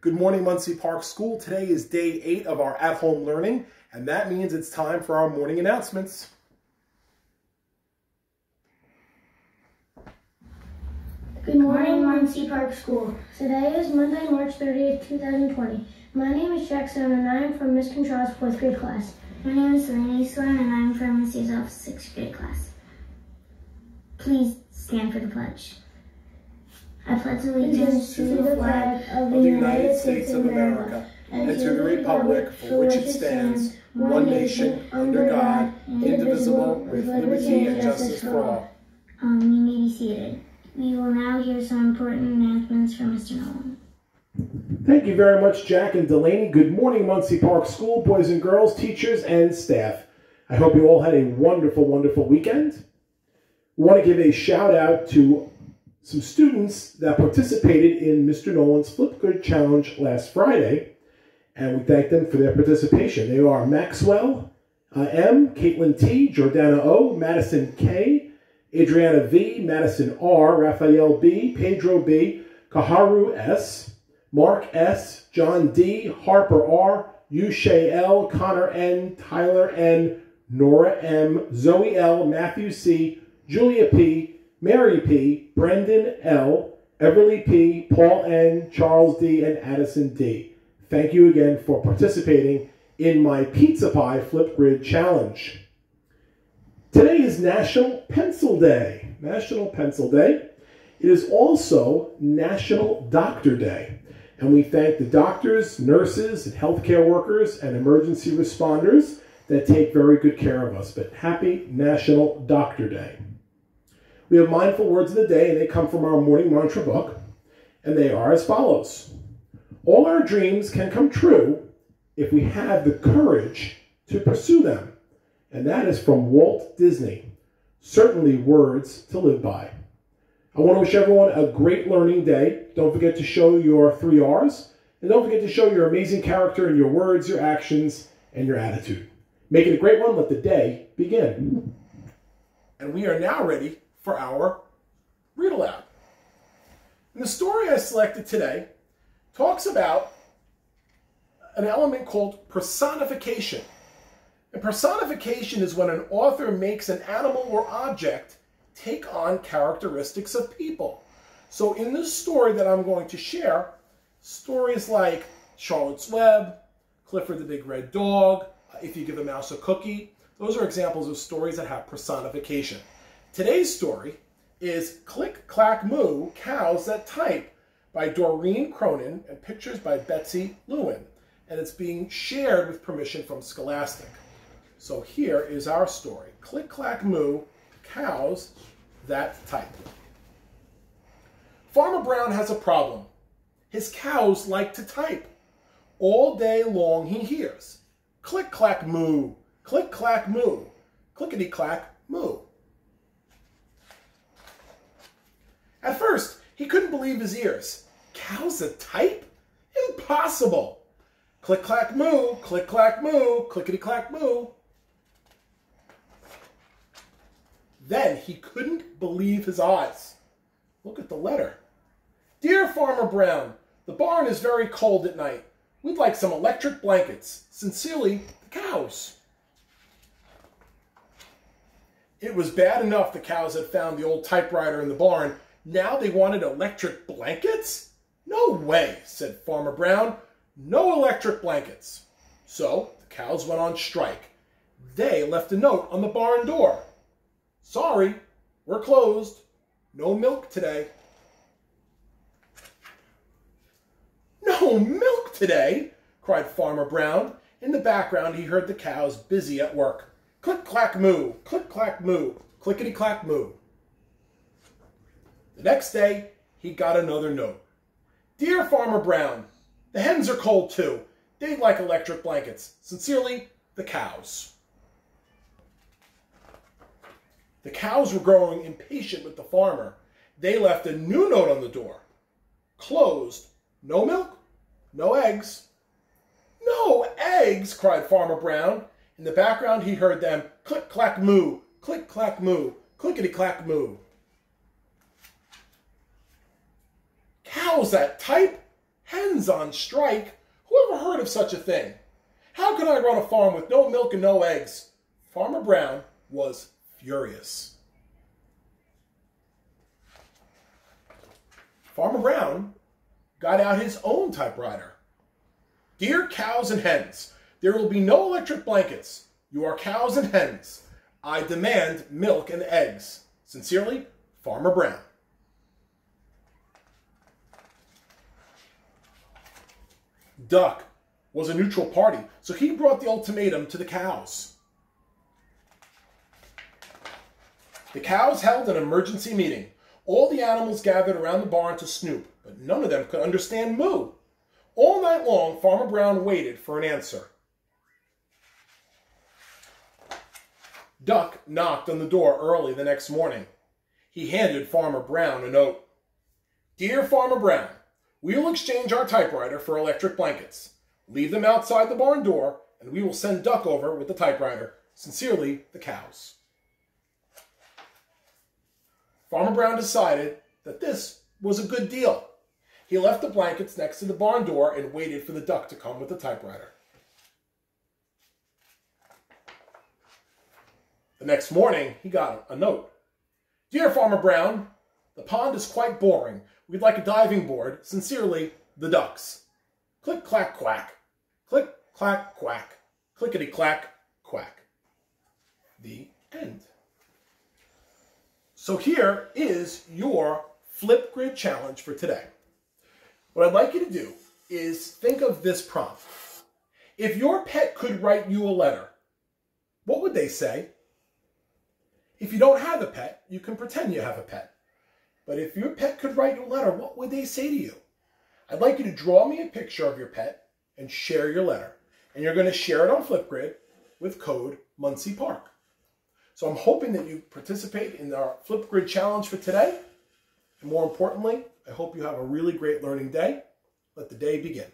Good morning, Munsey Park School. Today is day 8 of our at-home learning, and that means it's time for our morning announcements. Good morning, Munsey Park School. Today is Monday, March 30th, 2020. My name is Jackson, and I am from Miss Contral's 4th grade class. My name is Serena Swan, and I am from Miss Yourself's 6th grade class. Please stand for the pledge. I pledge allegiance to the flag of the United States of America and to the republic for which it stands, one nation, under God, indivisible, with liberty and justice for all. You may be seated. We will now hear some important announcements from Mr. Nolan. Thank you very much, Jack and Delaney. Good morning, Munsey Park School, boys and girls, teachers, and staff. I hope you all had a wonderful, wonderful weekend. We want to give a shout out to some students that participated in Mr. Nolan's Flip Grid Challenge last Friday, and we thank them for their participation. They are Maxwell M, Caitlin T, Jordana O, Madison K, Adriana V, Madison R, Raphael B, Pedro B, Kaharu S, Mark S, John D, Harper R, Yushay L, Connor N, Tyler N, Nora M, Zoe L, Matthew C, Julia P, Mary P, Brendan L, Everly P, Paul N, Charles D, and Addison D. Thank you again for participating in my Pizza Pie Flip Grid Challenge. Today is National Pencil Day. National Pencil Day. It is also National Doctor Day. And we thank the doctors, nurses, and healthcare workers and emergency responders that take very good care of us. But happy National Doctor Day. We have mindful words of the day, and they come from our morning mantra book, and they are as follows. All our dreams can come true if we have the courage to pursue them. And that is from Walt Disney. Certainly words to live by. I want to wish everyone a great learning day. Don't forget to show your 3 R's, and don't forget to show your amazing character in your words, your actions, and your attitude. Make it a great one. Let the day begin. And we are now ready for our read aloud. And the story I selected today talks about an element called personification. And personification is when an author makes an animal or object take on characteristics of people. So in this story that I'm going to share, stories like Charlotte's Web, Clifford the Big Red Dog, If You Give a Mouse a Cookie, those are examples of stories that have personification. Today's story is Click, Clack, Moo, Cows That Type by Doreen Cronin and pictures by Betsy Lewin. And it's being shared with permission from Scholastic. So here is our story. Click, Clack, Moo, Cows That Type. Farmer Brown has a problem. His cows like to type. All day long he hears, click, clack, moo, click, clack, moo, clickety, clack, moo. At first, he couldn't believe his ears. Cows that type? Impossible! Click, clack, moo, click, clack, moo, clickety, clack, moo. Then he couldn't believe his eyes. Look at the letter. Dear Farmer Brown, the barn is very cold at night. We'd like some electric blankets. Sincerely, the cows. It was bad enough the cows had found the old typewriter in the barn. Now they wanted electric blankets? No way, said Farmer Brown. No electric blankets. So the cows went on strike. They left a note on the barn door. Sorry, we're closed. No milk today. No milk today, cried Farmer Brown. In the background, he heard the cows busy at work. Click, clack, moo, click, clack, moo, clickety, clack, moo. The next day, he got another note. Dear Farmer Brown, the hens are cold too. They'd like electric blankets. Sincerely, the cows. The cows were growing impatient with the farmer. They left a new note on the door. Closed. No milk, no eggs. No eggs, cried Farmer Brown. In the background, he heard them click, clack, moo, click, clack, moo, clickety, clack, moo. Cows that type? Hens on strike? Who ever heard of such a thing? How can I run a farm with no milk and no eggs? Farmer Brown was furious. Farmer Brown got out his own typewriter. Dear cows and hens, there will be no electric blankets. You are cows and hens. I demand milk and eggs. Sincerely, Farmer Brown. Duck was a neutral party, so he brought the ultimatum to the cows. The cows held an emergency meeting. All the animals gathered around the barn to snoop, but none of them could understand moo. All night long, Farmer Brown waited for an answer. Duck knocked on the door early the next morning. He handed Farmer Brown a note. Dear Farmer Brown, we will exchange our typewriter for electric blankets. Leave them outside the barn door, and we will send Duck over with the typewriter. Sincerely, the cows. Farmer Brown decided that this was a good deal. He left the blankets next to the barn door and waited for the duck to come with the typewriter. The next morning, he got a note. Dear Farmer Brown, the pond is quite boring. We'd like a diving board. Sincerely, the ducks. Click, clack, quack. Click, clack, quack. Clickety, clack, quack. The end. So here is your Flipgrid challenge for today. What I'd like you to do is think of this prompt. If your pet could write you a letter, what would they say? If you don't have a pet, you can pretend you have a pet. But if your pet could write you a letter, what would they say to you? I'd like you to draw me a picture of your pet and share your letter. And you're going to share it on Flipgrid with code Munsey Park. So I'm hoping that you participate in our Flipgrid challenge for today. And more importantly, I hope you have a really great learning day. Let the day begin.